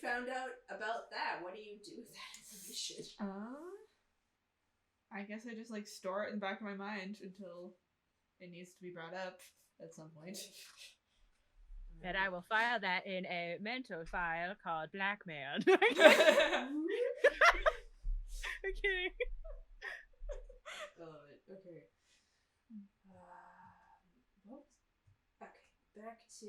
found out about that. What do you do with that information? I guess I just like store it in the back of my mind until it needs to be brought up at some point. And I will file that in a mental file called blackmail. I'm kidding. I love it. Okay. What? Okay, back to.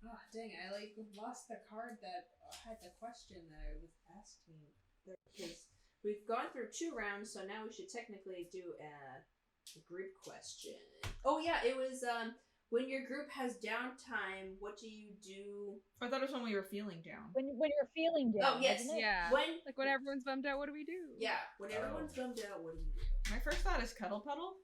Oh, dang, I lost the card that had the question that I was asking. Because we've gone through 2 rounds, so now we should technically do a group question. Oh yeah, it was when your group has downtime, what do you do? I thought it was when we were feeling down. When you're feeling down. Oh yes, yeah. When everyone's bummed out, what do we do? Yeah, when everyone's bummed out, what do you do? My first thought is cuddle puddle.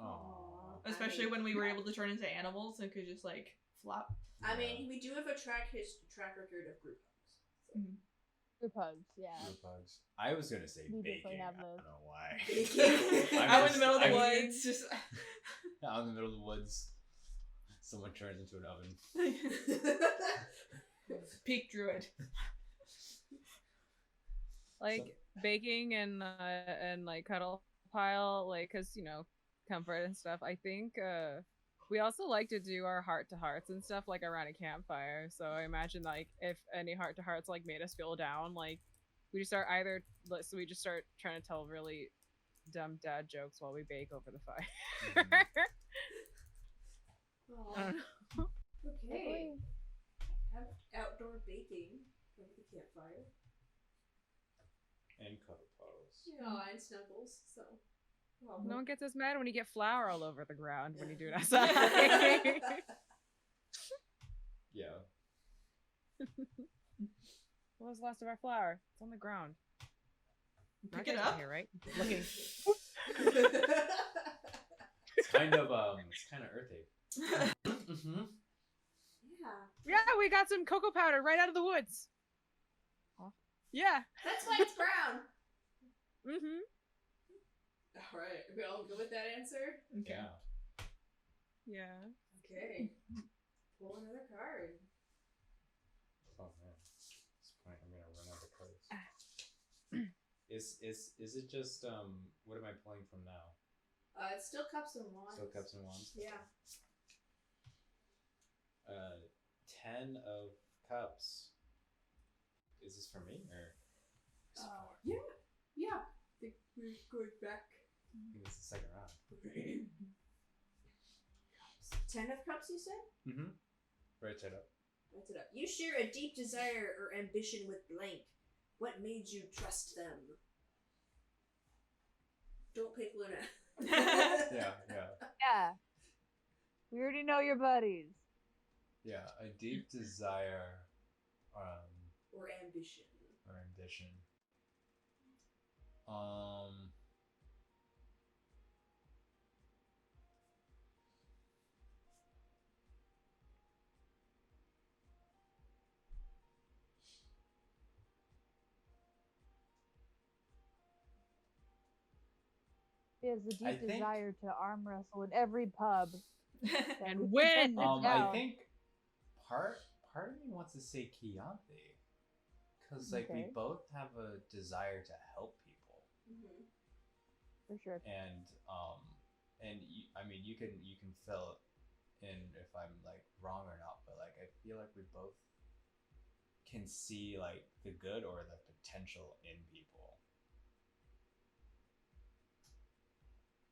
Aww. Especially when we were able to turn into animals and could just like flop. I mean, we do have a track record of group hugs. So. Mm-hmm. Group hugs, yeah. Group hugs. I was gonna say We baking. definitely I have don't those. know why. Out in the middle of the woods, just out in the middle of the woods. Someone turns into an oven. Peak druid. Like baking and like cuddle pile, like, cause comfort and stuff. I think we also like to do our heart to hearts and stuff like around a campfire. So I imagine like if any heart to hearts like made us feel down, like we just start trying to tell really dumb dad jokes while we bake over the fire. Mm-hmm. I don't know. Okay. Have outdoor baking over the campfire. And cuddle puddles. And snuggles. So. No one gets as mad when you get flour all over the ground when you do it outside. Yeah. What was the last of our flour? It's on the ground. Pick it up. Here, right? Looking. It's kind of earthy. Mm-hmm. Yeah. Yeah, we got some cocoa powder right out of the woods. Yeah. That's why it's brown. Mm-hmm. All right, we all good with that answer? Yeah. Yeah. Okay. Pull another card. Oh man. At this point I'm gonna run out of cards. Is it just what am I pulling from now? It's still cups and wands. Still cups and wands? Yeah. 10 of cups. Is this for me or? Yeah. I think we're going back. I think it's the second round. 10 of cups, you said? Mm-hmm. Right side up. Write it up. You share a deep desire or ambition with blank. What made you trust them? Don't pick Luna. Yeah. Yeah. We already know your buddies. Yeah, a deep desire Or ambition. or ambition. He has a deep I think- desire to arm wrestle in every pub. And win! I think part of me wants to say Keyanthi. Because like we Okay. both have a desire to help people. Mm-hmm. For sure. And you can fill in if I'm like wrong or not, but like I feel like we both can see like the good or the potential in people.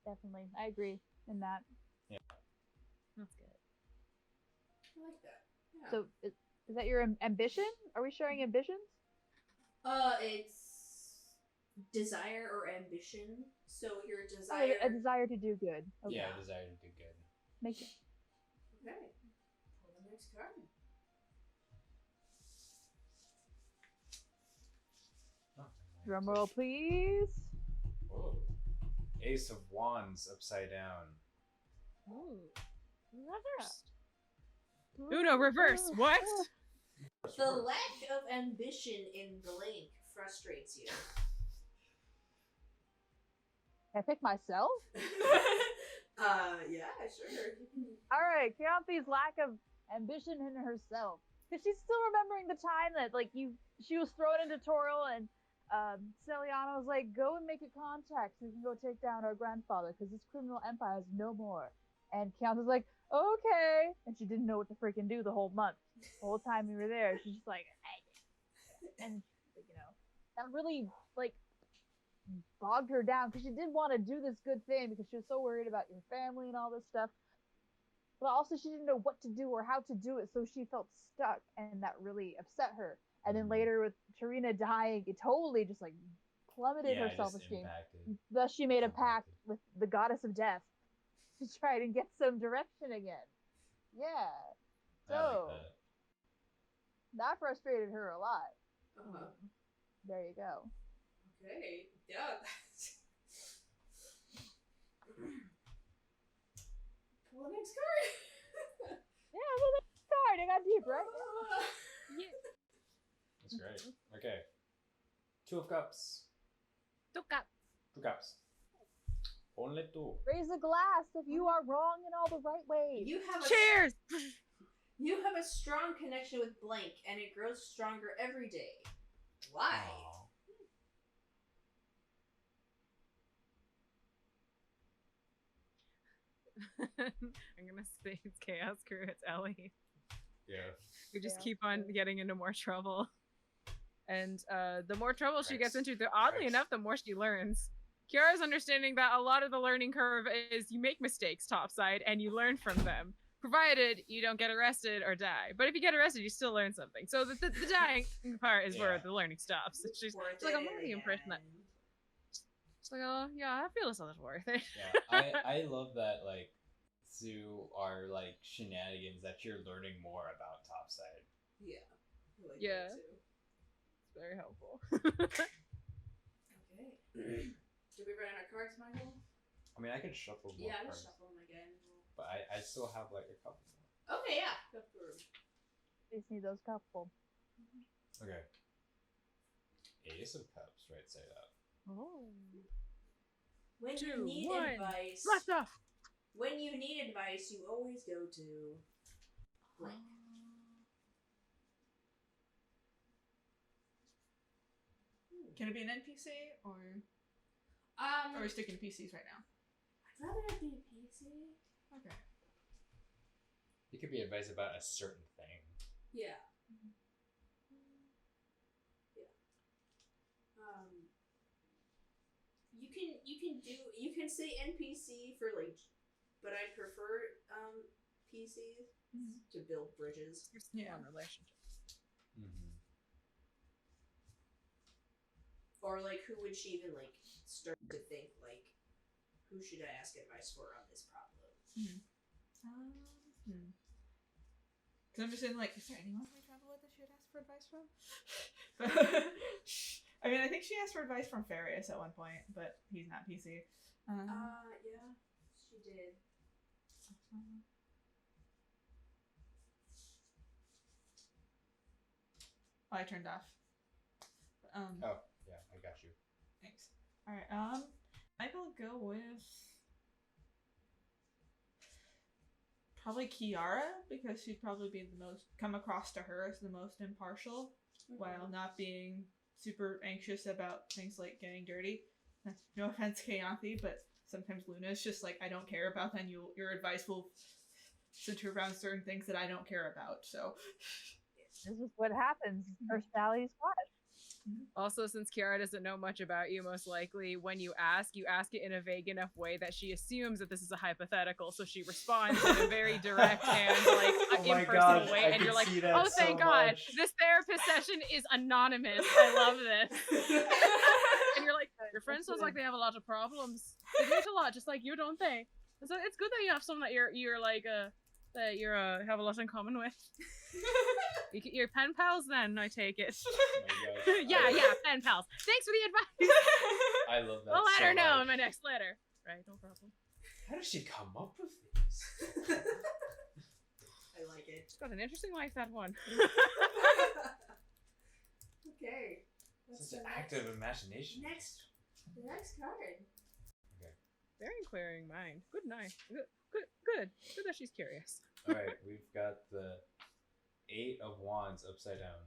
Definitely. I agree in that. Yeah. That's good. I like that. Yeah. So is that your ambition? Are we sharing ambitions? It's desire or ambition. So your Oh, desire. a desire to do good. Okay. Yeah, desire to do good. Make it. Okay. Pull the next card. Oh, Drum roll, please. Whoa. Ace of Wands upside down. Ooh. Reverse. Uno reverse. What? The lack of ambition in blank frustrates you. Can I pick myself? Yeah, sure. All right, Keyanthe's lack of ambition in herself, because she's still remembering the time that she was thrown into Toril and Celiana was like, go and make a contact so we can go take down our grandfather because this criminal empire is no more. And Keyanthe's like, okay, and she didn't know what to freaking do the whole month. The whole time we were there, she's just like, and that really bogged her down because she did want to do this good thing because she was so worried about your family and all this stuff. But also she didn't know what to do or how to do it, so she felt stuck, and that really upset her. And then later with Sirena dying, it totally just plummeted her self-esteem. Thus she made a pact with the goddess of death to try and get some direction again. Yeah. So that frustrated her a lot. There you go. Okay. Yeah. Pull the next card. Yeah, well, the next card. It got deep, right? Yeah. That's great. Okay. 2 of Cups. 2 cups. 2 cups. Only 2. Raise a glass if you are wrong in all the right ways. Cheers! You have a strong connection with blank, and it grows stronger every day. Why? Aww. I'm gonna say it's Chaos Crew, it's Ellie. Yeah. We just Chaos keep on Crew. getting into more trouble. And the more trouble she gets Thanks. into, oddly Thanks. enough, the more she learns. Kiara's understanding that a lot of the learning curve is you make mistakes topside and you learn from them, provided you don't get arrested or die. But if you get arrested, you still learn something. So the dying part is where Yeah. the learning stops. She's like, I'm under the impression that she's like, oh yeah, I feel it's a little worth it. Yeah. I love that through our shenanigans that you're learning more about topside. Yeah. I like Yeah. that too. It's very helpful. Okay. Did we run out of cards, Michael? I mean, I can shuffle more Yeah, I cards, just shuffle them again. but I still have a couple more. Okay, yeah. Go through. Just need those couple. Okay. Ace of Cups, right side up. Oh. When you 2, need 1. advice, Blast off! when you need advice, you always go to blank. Can it be an NPC or are we sticking to PCs right now? I'd rather it be a PC. Okay. It could be advice about a certain thing. Yeah. Yeah. You can say NPC for but I prefer PCs to build bridges. Yeah. On relationships. Mm-hmm. Or who would she even start to think who should I ask advice for on this problem? Because I'm just saying, is there anyone we travel with that she would ask for advice from? I mean, I think she asked for advice from Farius at one point, but he's not PC. Yeah, she did. Oh, I turned off. Oh, yeah, I got you. Thanks. Alright, I will go with probably Ciara, because she'd probably be the most, come across to her as the most impartial, while not being super anxious about things like getting dirty. No offense, Keyanthi, but sometimes Luna is just I don't care about, then your advice will center around certain things that I don't care about, so. This is what happens. Her Sally's what? Also, since Ciara doesn't know much about you, most likely when you ask it in a vague enough way that she assumes that this is a hypothetical, so she responds in a very direct and impersonal way, and you're like, oh, thank God, this therapist session is anonymous. I love this. And you're like, your friend sounds like they have a lot of problems. They do it a lot, just like you, don't they? So it's good that you have someone that you're have a lot in common with. You're pen pals then, I take it. Oh yeah, pen pals. Thanks for the advice. I love that. I'll let so her know much. in my next letter. Right, no problem. How does she come up with these? I like it. She's got an interesting life, that one. Okay. Such an active imagination. The next card. Okay. Very inquiring mind. Good night. Good that she's curious. All right, we've got the 8 of Wands upside down.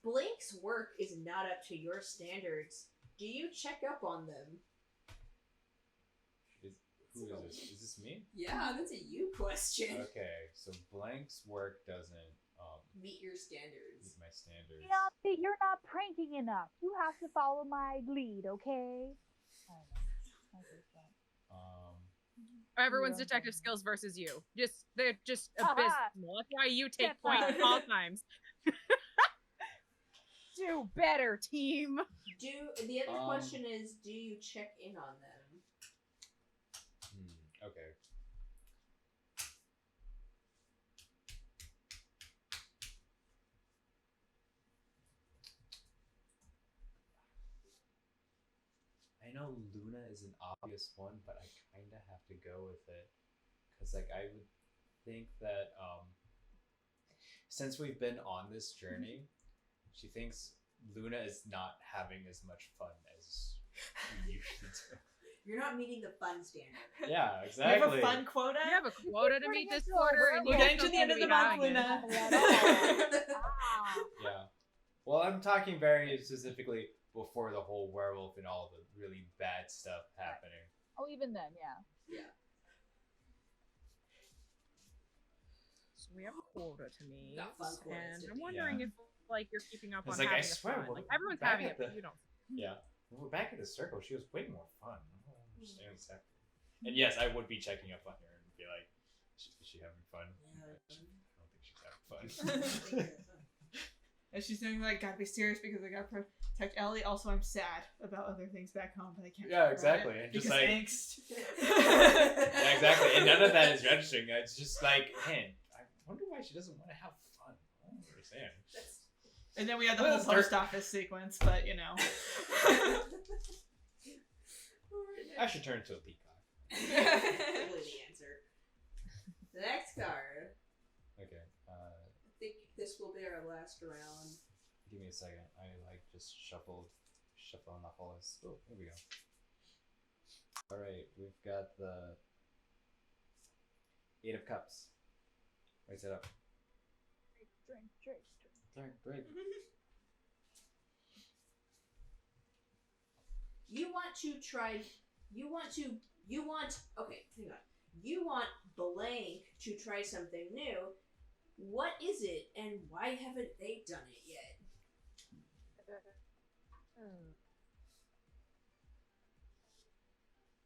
Blake's work is not up to your standards. Do you check up on them? Who is this? Is this me? Yeah, that's a you question. Okay, so Blank's work doesn't Meet your standards. meet my standards. Keyanthi, you're not pranking enough. You have to follow my lead, okay? I don't know. I think so. Everyone's Yeah. detective skills versus you. They're just Aha. abysmal. That's why you take Get points that. all times. Do better, team. The other question is, do you check in on them? Okay. I know Luna is an obvious one, but I kind of have to go with it. Because, like, I would think that, since we've been on this journey, she thinks Luna is not having as much fun as we usually do. You're not meeting the fun standard. Yeah, You exactly. have a fun quota? You have a quota to meet this quarter, and We're you getting don't to the end of seem the be month, having it. Luna. Ah. Yeah. Well, I'm talking very specifically before the whole werewolf and all the really bad stuff happening. Oh, even then, yeah. So we have a quota to meet, Got fun quotas and to I'm meet. wondering if like you're keeping up on It's like, I having swear, fun. we're Like everyone's back having at it, but the- you don't. Yeah. When we're back in the circle, she was way more fun. I don't understand exactly. And yes, I would be checking up on her and be like, is she having fun? Yeah. I don't think she's having fun. And she's doing like, gotta be serious because I gotta protect Ellie. Also, I'm sad about other things back home, but I can't. Yeah, talk about exactly. it And just because like angst. yeah, exactly. And none of that is registering. It's just like, man, I wonder why she doesn't want to have fun. I don't understand. And then we had the What whole is post office sequence, but you know. I should turn into a peacock. Probably the answer. The next card. Okay. I think this will be our last round. Give me a second. I like just shuffling off all this. Oh, here we go. All right, we've got the 8 of Cups. Raise it up. Drink. Drink. You want Blank to try something new. What is it, and why haven't they done it yet?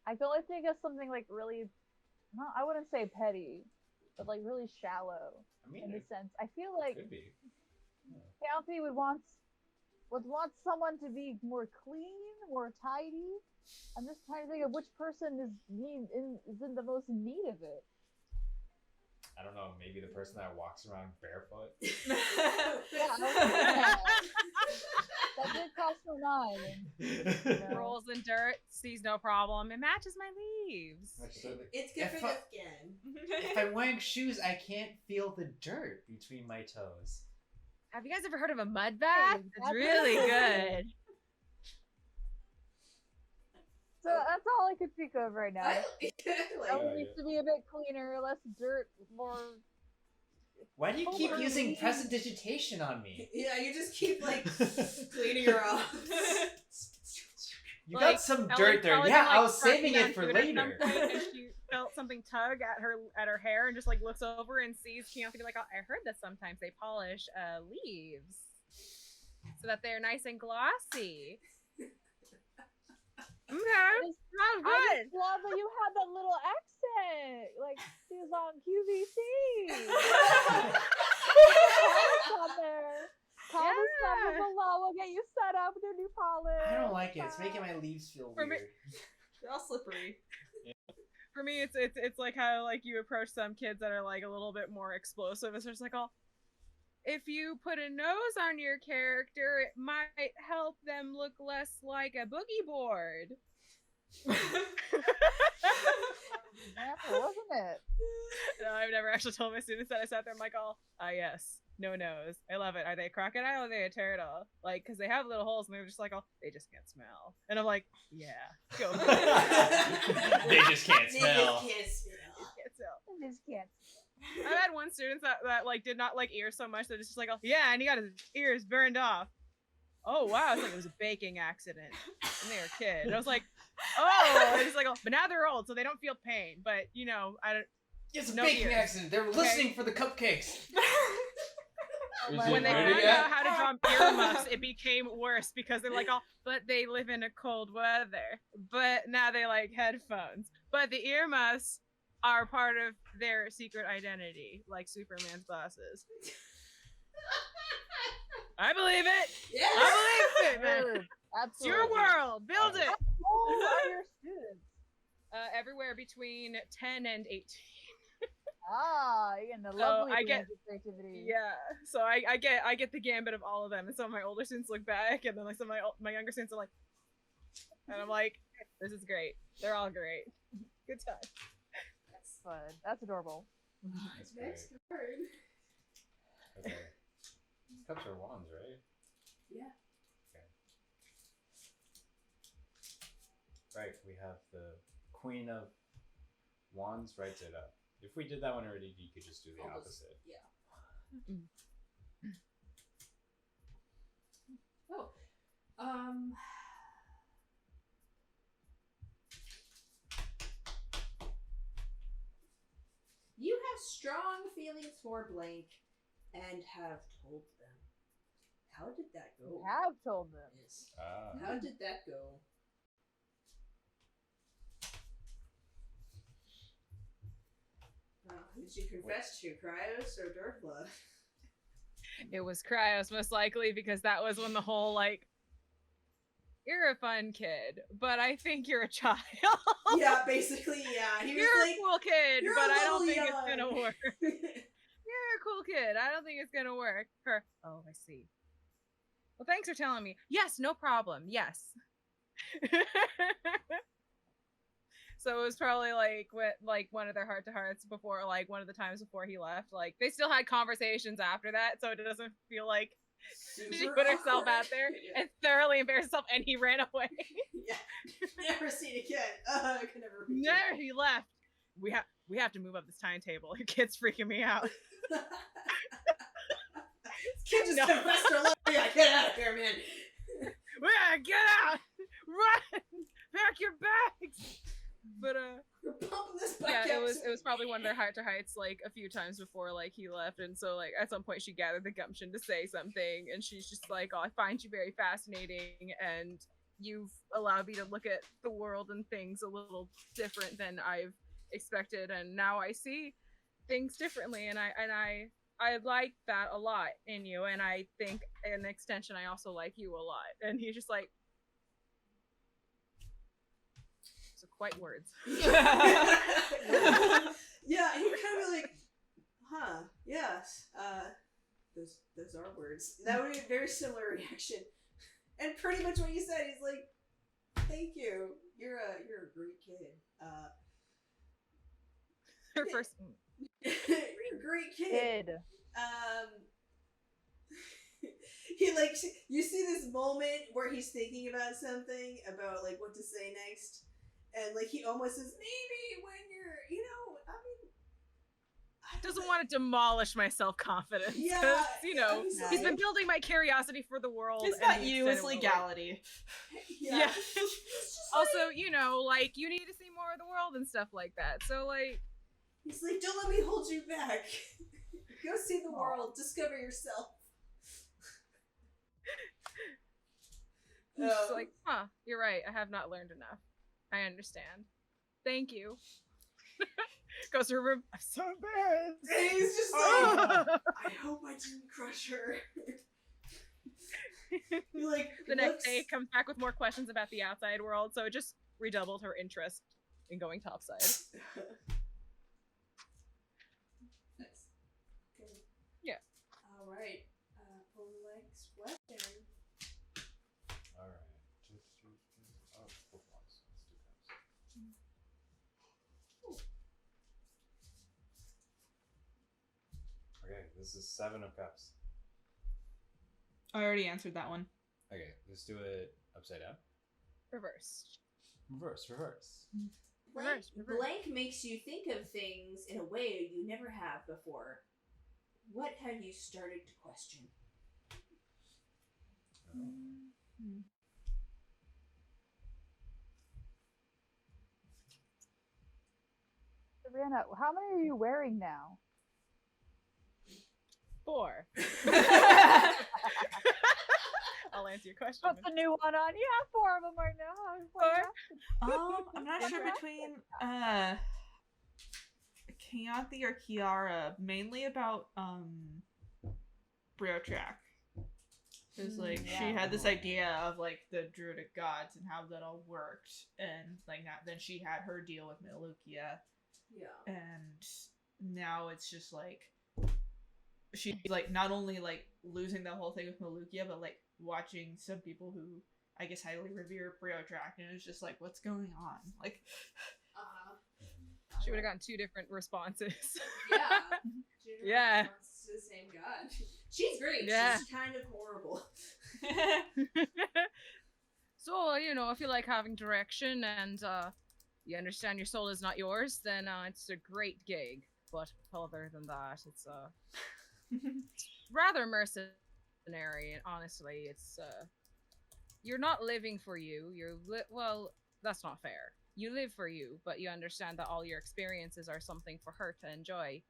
I can only think of something like really, I wouldn't say petty, but like really shallow I mean, in the it sense. I feel like could be. Keyanthi would want someone to be more clean, more tidy. I'm just trying to think of which person is in the most need of it. I don't know. Maybe the person that walks around barefoot. Yeah, that did cost no 9. Rolls in dirt, sees no problem. It matches my leaves. It's good If for I- the skin. If I'm wearing shoes, I can't feel the dirt between my toes. Have you guys ever heard of a mud bath? It's that's- really good. So that's all I could think of right now. Like, It needs to be a bit cleaner, less dirt, more. Why do you keep Holy. using prestidigitation on me? yeah, you just keep like cleaning her off. You Like, got some Ellen dirt there. probably Yeah, been, I was saving sucking it for onto at some later. point, and she felt something tug at her hair and just like looks over and sees Keyanthi like, I heard that sometimes they polish leaves so that they're nice and glossy. Okay, sounds I good. just love that you had that little accent, like she was on QVC. Call us on there. Call this number below. We'll get you set up with your new polish. I don't like it. It's making my leaves feel For me- weird. They're all slippery. For me, it's like how like you approach some kids that are like a little bit more explosive. It's just like, oh, if you put a nose on your character, it might help them look less like a boogie board. Yeah, wasn't it? No, I've never actually told my students that. I sat there, I'm like, oh, yes, no nose. I love it. Are they a crocodile or are they a turtle? Like, because they have little holes and they're just like, oh, they just can't smell. And I'm like, yeah, go. They just can't smell. Can't smell. I just can't. I've had one student that like did not like ears so much that it's just like, oh yeah, and he got his ears burned off. Oh wow, it's like it was a baking accident when they were a kid. And I was like, oh, and it's like, oh, but now they're old, so they don't feel pain. But you know, I don't. It's a no baking ears. accident. They're listening for the cupcakes. When they found out how to draw earmuffs, it became worse because they're like, oh, but they live in a cold weather. But now they like headphones. But the earmuffs are part of their secret identity, like Superman's glasses. I believe it. Yes. I believe it, man. Dude, It's absolutely. your world. Build it. How old are your students? Everywhere between 10 and 18. Ah, you're getting the So lovely I get- creativity. Yeah, so I get the gambit of all of them, and some of my older students look back, and then like some of my younger students are like, and I'm like, this is great. They're all great. Good time. That's fun. That's adorable. That's great. Next card. Okay. Cups are wands, right? Yeah. Right. We have the Queen of Wands writes it up. If we did that one already, you could just do the Almost. opposite. Yeah. Mm. Oh. You have strong feelings for blank and have told them. How did that go? You have told them. Yes. Ah. How did that go? Who did you confess to, Cryos or Dirtblood? It was Cryos most likely because that was when the whole like, you're a fun kid, but I think you're a child. Yeah, basically, yeah. He was You're like, a cool kid, "You're but a I don't little think it's gonna young." work. You're a cool kid. I don't think it's gonna work. Her. Oh, I see. Well, thanks for telling me. Yes, no problem. Yes. So it was probably like one of their heart to hearts before, like one of the times before he left. Like they still had conversations after that, so it doesn't feel like she Super put herself awkward. out there Yeah. and thoroughly embarrassed herself, and he ran away. Yeah. Never seen it again. I can never reach No, he left. We have to move up this timetable. Your kid's freaking me out. it. Kid just No. confessed her love. Yeah, get out of here, man. Yeah, get out! Run! Pack your bags! But We're pumping this yeah, back it was probably one of their heart to hearts like a few times before like he left, and so like at some point she gathered the gumption to say something, and she's just like, oh, I find you very fascinating, and you've allowed me to look at the world and things a little different than I've expected, and now I see things differently, and I like that a lot in you, and I think in extension I also like you a lot. And he's just like, so quite words. Yeah, he kind of like, huh? Yes. Those are words. That would be a very similar reaction, and pretty much what you said. He's like, "Thank you. You're a great kid. Her first. You're a great kid." Kid. He like you see this moment where he's thinking about something about like what to say next, and like he almost says maybe when you're I mean I don't Doesn't know. want to demolish my self-confidence. Yeah, 'Cause, you know, I was he's like- been building my curiosity for the world. It's and not the you, extent it's it will, like- legality. Yeah. It's just Also, like, you know, like you need to see more of the world and stuff like that. So like, he's like, don't let me hold you back. Go see the world, discover yourself. he's just like, huh, you're right. I have not learned enough. I understand. Thank you. Goes to her room. I'm so embarrassed. And he's just like, I hope I didn't crush her. He like The next looks- day comes back with more questions about the outside world, so it just redoubled her interest in going topside. Nice. Okay. Yeah. All right. Pull the legs weapon. All right. Oh, both wands. Let's do cups. Okay, this is 7 of cups. I already answered that one. Okay, let's do it upside down. Reverse. Blank makes you think of things in a way you never have before. What have you started to question? Sirena, how many are you wearing now? 4. I'll answer your question. Put the new one on. Yeah, 4 of them right now. I'm not sure between Keyanthi or Ciara, mainly about Briotrack. Because like she had this idea of like the druidic gods and how that all worked, and like that, then she had her deal with Melukia. Yeah. And now it's just like she's like not only like losing the whole thing with Melukia, but like watching some people who I guess highly revere Briotrack, and it's just like, what's going on? Like, she would have gotten 2 different responses. Yeah. Yeah. It's the same god. She's great. Yeah. She's kind of horrible. So, you know, if you like having direction and you understand your soul is not yours, then it's a great gig. But other than that, it's rather mercenary. And honestly, it's you're not living for you. Well, that's not fair. You live for you, but you understand that all your experiences are something for her to enjoy,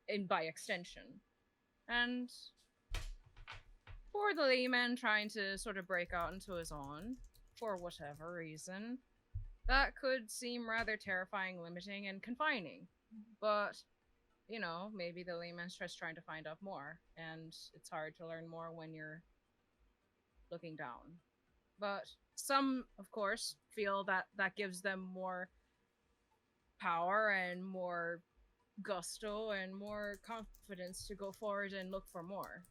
and by extension. And for the layman trying to sort of break out into his own, for whatever reason, that could seem rather terrifying, limiting, and confining. But, you know, maybe the layman's just trying to find out more, and it's hard to learn more when you're looking down. But some, of course, feel that that gives them more power and more gusto and more confidence to go forward and look for more.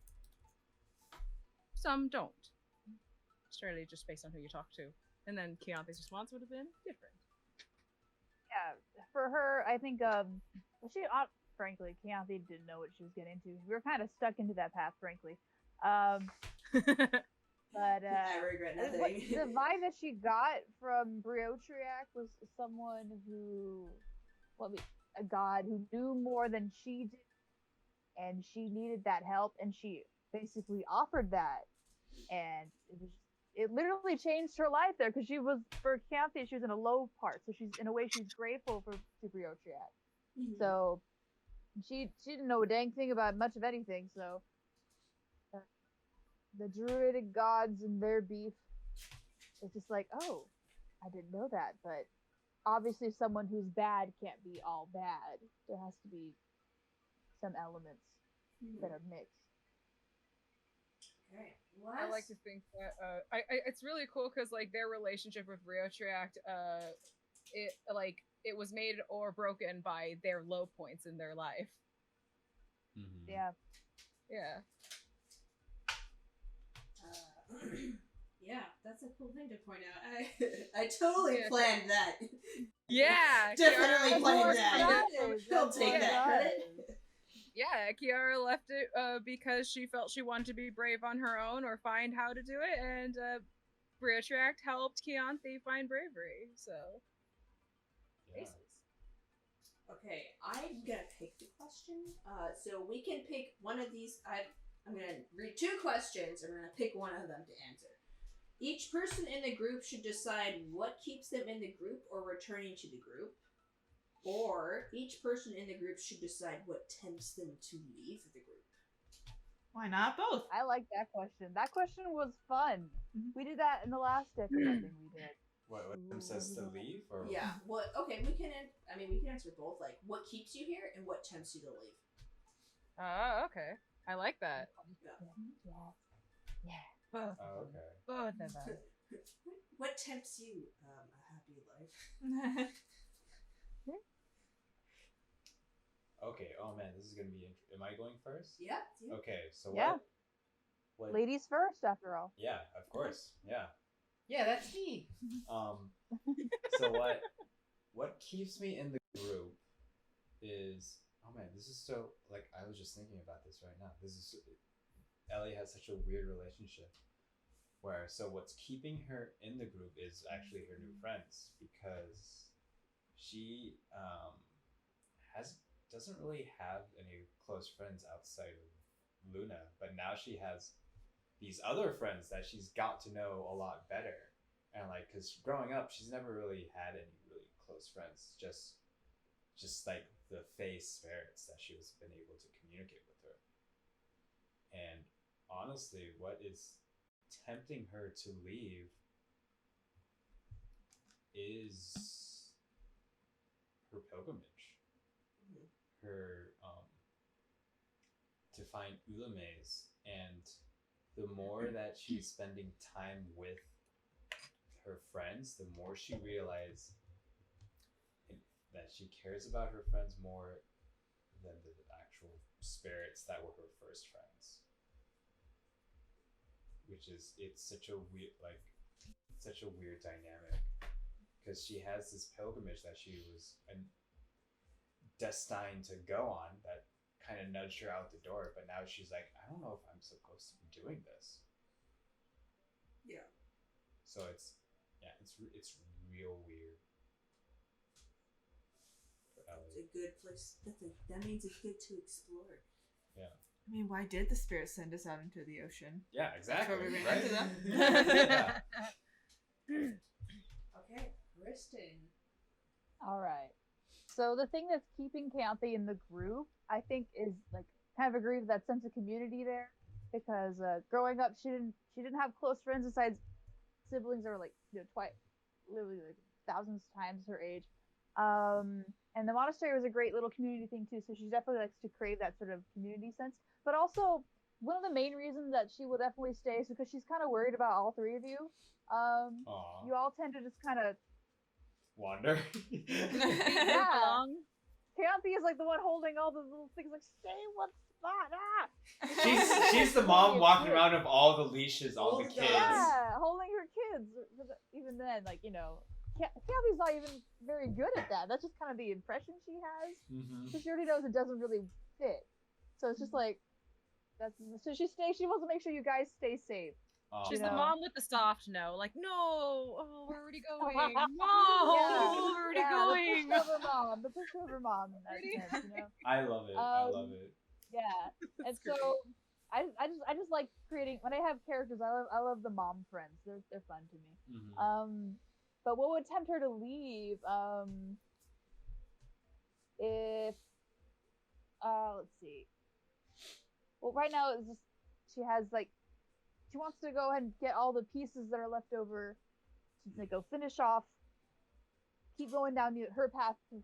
Some don't. It's really just based on who you talk to. And then Keyanthe's response would have been different. Yeah, for her, I think, frankly, Keyanthi didn't know what she was getting into. We were kind of stuck into that path, frankly. But I regret nothing. the vibe that she got from Briotrack was someone who, a god who knew more than she did, and she needed that help, and she basically offered that, and it literally changed her life there, because for Keyanthi, she was in a low part, so she's grateful for Briotrack. Mm-hmm. So she didn't know a dang thing about much of anything, so the druidic gods and their beef is just like, oh, I didn't know that, but obviously someone who's bad can't be all bad. There has to be some elements that are mixed. Okay. I like to think that it's really cool because like their relationship with Briotrack, it was made or broken by their low points in their life. Mm-hmm. Yeah. Yeah, that's a cool thing to point out. I totally planned that. Yeah, Definitely planned that. He'll That's take that credit. Yeah, Ciara left it because she felt she wanted to be brave on her own or find how to do it, and Briotrack helped Keyanthi find bravery. So, Yeah. Okay, I'm gonna pick the question. So we can pick one of these. I'm gonna read 2 questions, and we're gonna pick one of them to answer. Each person in the group should decide what keeps them in the group or returning to the group. Or each person in the group should decide what tempts them to leave the group. Why not both? I like that question. That question was fun. Mm-hmm. We did that in the last deck thing we did. What says to leave? Or Yeah. What? Okay. We can answer both. Like, what keeps you here and what tempts you to leave. Oh, okay. I like that. Yeah. Both. Oh, okay. Both of them. What tempts you? A happy life. Okay. Oh man, this is gonna be. Am I going first? Yeah. Okay. So Yeah. What? Ladies first, after all. Yeah, of course. Yeah. Yeah, that's me. So what keeps me in the group is, oh man, this is so, like, I was just thinking about this right now. This is Ellie has such a weird relationship where, so what's keeping her in the group is actually her new friends, because she doesn't really have any close friends outside of Luna, but now she has these other friends that she's got to know a lot better. And like, because growing up, she's never really had any really close friends, just like the face spirits that she was been able to communicate with her. And honestly, what is tempting her to leave is her pilgrimage, her to find Ulame's. And the more that she's spending time with her friends, the more she realizes that she cares about her friends more than the actual spirits that were her first friends. Which is, it's such a weird dynamic, because she has this pilgrimage that she was destined to go on that kind of nudged her out the door, but now she's like, I don't know if I'm supposed to be doing this. Yeah. So it's real weird. It's a good place. That means it's good to explore. Yeah. I mean, why did the spirits send us out into the ocean? Yeah, exactly. That's where we ran right? into them. Yeah. Okay, Kristin. All right. So the thing that's keeping Keyanthi in the group, I think, is like kind of agree with that sense of community there, because growing up, she didn't have close friends besides siblings that were like literally like thousands times her age. And the monastery was a great little community thing too, so she definitely likes to crave that sort of community sense. But also, one of the main reasons that she will definitely stay is because she's kind of worried about all three of you. Aww. You all tend to just kind of Wander. yeah. Keyanthi is like the one holding all the little things, like stay in one spot. She's the mom walking around with all the leashes, all the kids. Yeah, holding her kids. Even then, like, you know, Keyanti's not even very good at that. That's just kind of the impression she has. Mm-hmm. So she already knows it doesn't really fit. So it's just like, so she wants to make sure you guys stay safe. She's the mom with the soft no, like, no, oh, we're already going. No, Yeah. we're already Yeah, going. the pushover mom in that sense, you know? I love it. I love it. Yeah. And so I just like creating, when I have characters, I love the mom friends. They're fun to me. Mm-hmm. But what would tempt her to leave? If let's see. Well, right now it's just she wants to go ahead and get all the pieces that are left over. She's gonna go finish off, keep going down her path to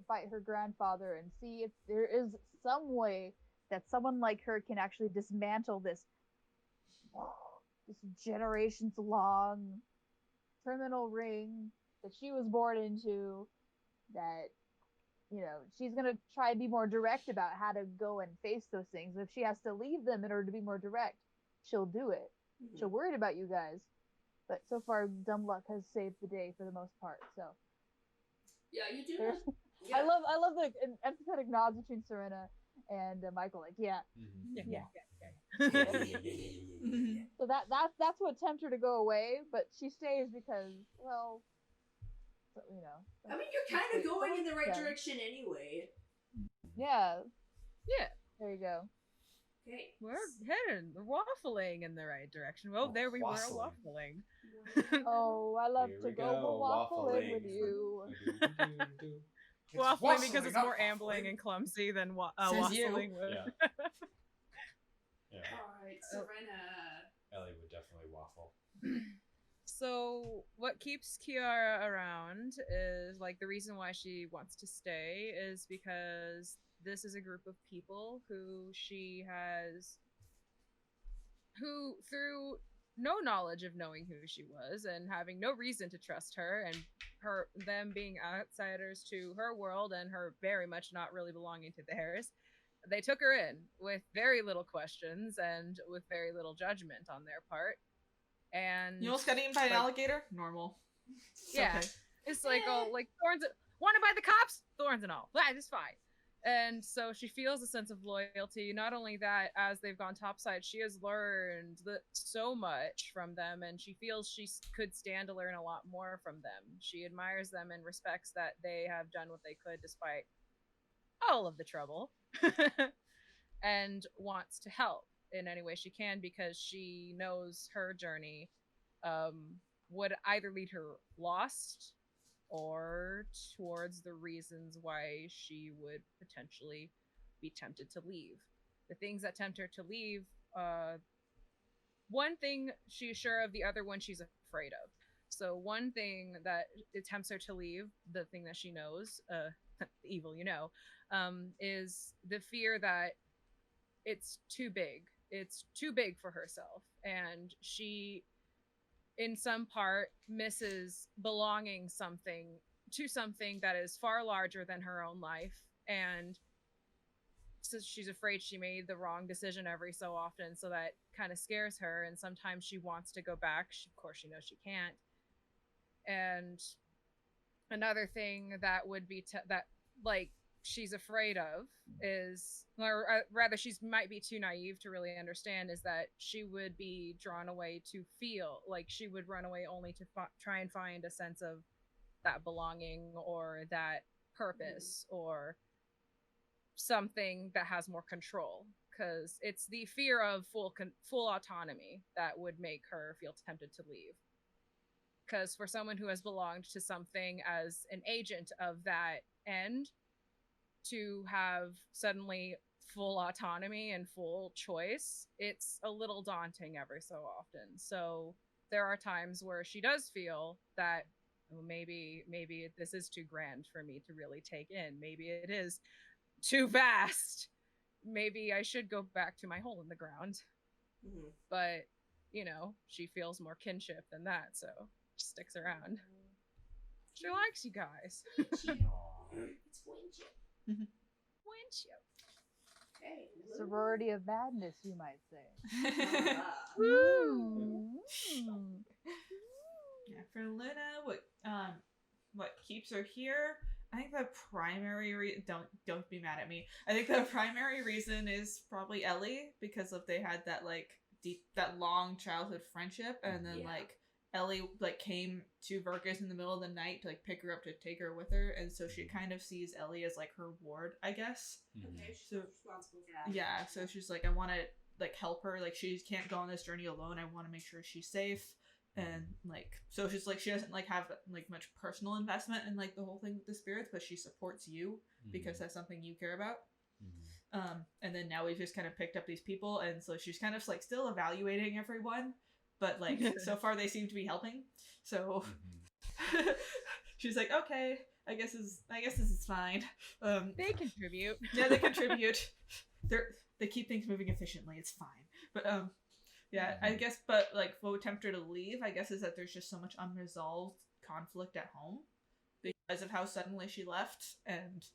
fight her grandfather, and see if there is some way that someone like her can actually dismantle this generations long criminal ring that she was born into, that, you know, she's going to try and be more direct about how to go and face those things. If she has to leave them in order to be more direct, she'll do it. Mm-hmm. She'll worry about you guys. But so far, dumb luck has saved the day for the most part, so. Yeah, you do. Yeah. I love the empathetic nods between Sirena and Michael, like, yeah. Mm-hmm. Yeah. So that's what tempts her to go away, but she stays because, well, you know. I mean, you're kind of going in the right direction anyway. Yeah. Yeah. There you go. Okay. We're waffling in the right direction. Well, there we were waffling. Oh, I love to go waffling with you. Waffling because it's more ambling and clumsy than waffling. Yeah. Alright, Sirena. Ellie would definitely waffle. So what keeps Ciara around is, like, the reason why she wants to stay is because this is a group of people who through no knowledge of knowing who she was and having no reason to trust her, and them being outsiders to her world and her very much not really belonging to theirs, they took her in with very little questions and with very little judgment on their part. And you almost got eaten by an alligator? Normal. Yeah. Okay. It's like, oh, like thorns, wanted by the cops? Thorns and all. That is fine. And so she feels a sense of loyalty. Not only that, as they've gone topside, she has learned so much from them, and she feels she could stand to learn a lot more from them. She admires them and respects that they have done what they could despite all of the trouble, and wants to help in any way she can, because she knows her journey would either lead her lost or towards the reasons why she would potentially be tempted to leave. The things that tempt her to leave, one thing she's sure of, the other one she's afraid of. So one thing that it tempts her to leave, the thing that she knows, the evil is the fear that it's too big. It's too big for herself, and she in some part misses belonging to something that is far larger than her own life, and so she's afraid she made the wrong decision every so often, so that kind of scares her, and sometimes she wants to go back. Of course she knows she can't. And another thing that would be that like she's afraid of is, or rather she might be too naive to really understand, is that she would be drawn away to feel like she would run away only to try and find a sense of that belonging or that purpose or something that has more control, because it's the fear of full autonomy that would make her feel tempted to leave. Because for someone who has belonged to something as an agent of that end, to have suddenly full autonomy and full choice, it's a little daunting every so often. So there are times where she does feel that, oh, maybe this is too grand for me to really take in. Maybe it is too vast. Maybe I should go back to my hole in the ground. Mm-hmm. But, she feels more kinship than that, so she sticks around. She likes you guys. It's winship. Winship. Hey, Sorority of madness, you might say. Yeah, for Luna, what keeps her here? I think the primary don't be mad at me. I think the primary reason is probably Ellie, because they had that that long childhood friendship, and then Ellie came to Verkus in the middle of the night to pick her up to take her with her, and so she kind of sees Ellie as her ward, I guess. Okay, she's So responsible for that. yeah, so she's I want to help her. She can't go on this journey alone. I want to make sure she's safe. And so she's she doesn't have much personal investment in the whole thing with the spirits, but she supports you because that's something you care about. And then now we've just kind of picked up these people, and so she's kind of still evaluating everyone, but so far they seem to be helping. So she's okay, I guess this is fine. They contribute. Yeah, they contribute. They keep things moving efficiently. It's fine. But yeah, I guess, but what would tempt her to leave, I guess, is that there's just so much unresolved conflict at home because of how suddenly she left, and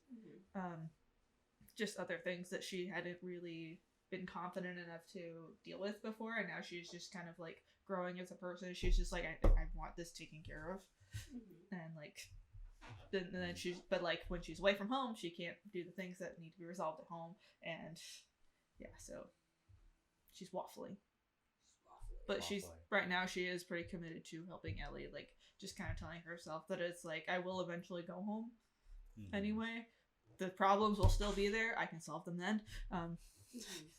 just other things that she hadn't really been confident enough to deal with before, and now she's just kind of growing as a person. She's just I want this taken care of, and then she's, but when she's away from home, she can't do the things that need to be resolved at home, and yeah, so she's waffling. But she's right now she is pretty committed to helping Ellie, just kind of telling herself that it's I will eventually go home anyway. The problems will still be there. I can solve them then.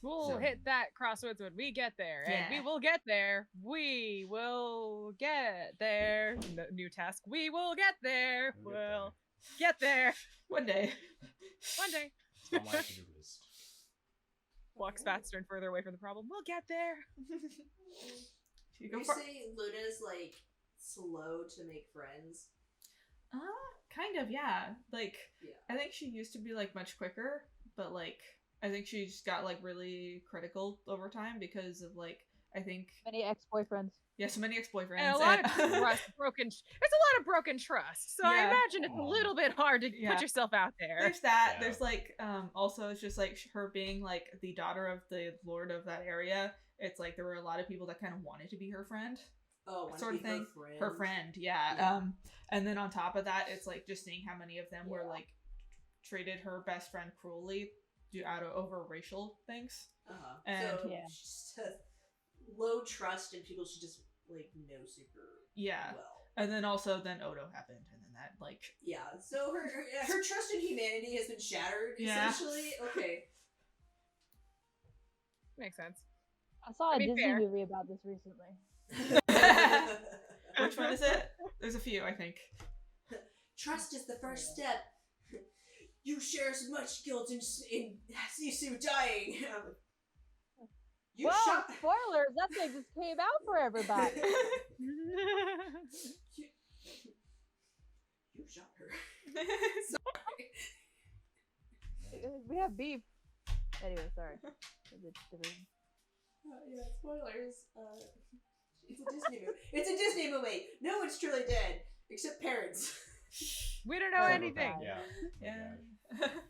We'll hit that crossroads when we get there, and we will get there. We will get there. New task. We will get there. We'll get there. One day. One day. It's on my to-do list. Walks faster and further away from the problem. We'll get there. You say Luna's slow to make friends? Kind of, yeah. I think she used to be much quicker, but I think she just got really critical over time because of I think many ex-boyfriends. Yeah, so many ex-boyfriends. And a lot of trust broken. It's a lot of broken trust. So I imagine it's a little bit hard to put yourself out there. There's that. Yeah. There's also it's just her being the daughter of the lord of that area. It's there were a lot of people that kind of wanted to be her friend. Oh, sort of thing. Her friend, yeah. And then on top of that, it's just seeing how many of them were treated her best friend cruelly over racial things. And so Yeah. just low trust and people should just like know super well. And then Odo happened, and then that So her trust in humanity has been shattered. Essentially, okay. Makes sense. I saw a Disney fair. movie about this recently. Which one is it? There's a few, I think. Trust is the first step. You share as much guilt in Sisu dying. You shot. Spoilers! That thing just came out for everybody. You shot her. We have beef. Anyway, sorry. Spoilers. It's a Disney movie. It's a Disney movie. No one's truly dead except parents. We don't know anything. Yeah.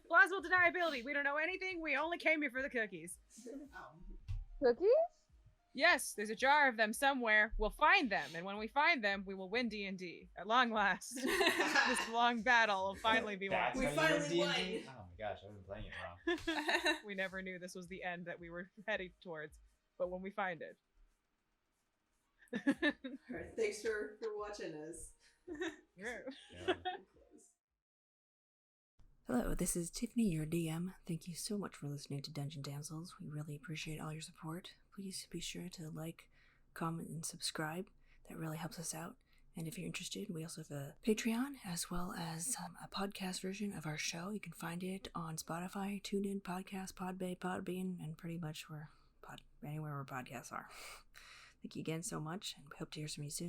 Plausible deniability. We don't know anything. We only came here for the cookies. Cookies? Yes, there's a jar of them somewhere. We'll find them, and when we find them, we will win D&D. At long last, this long battle will finally be won. We finally won. Oh my gosh, I've been playing it wrong. We never knew this was the end that we were heading towards, but when we find it. Alright, thanks for watching us. Yeah. Hello, this is Tiffany, your DM. Thank you so much for listening to Dungeon Damsels. We really appreciate all your support. Please be sure to like, comment, and subscribe. That really helps us out. And if you're interested, we also have a Patreon as well as a podcast version of our show. You can find it on Spotify, TuneIn, Podcast, Podbean, and pretty much anywhere where podcasts are. Thank you again so much, and we hope to hear from you soon.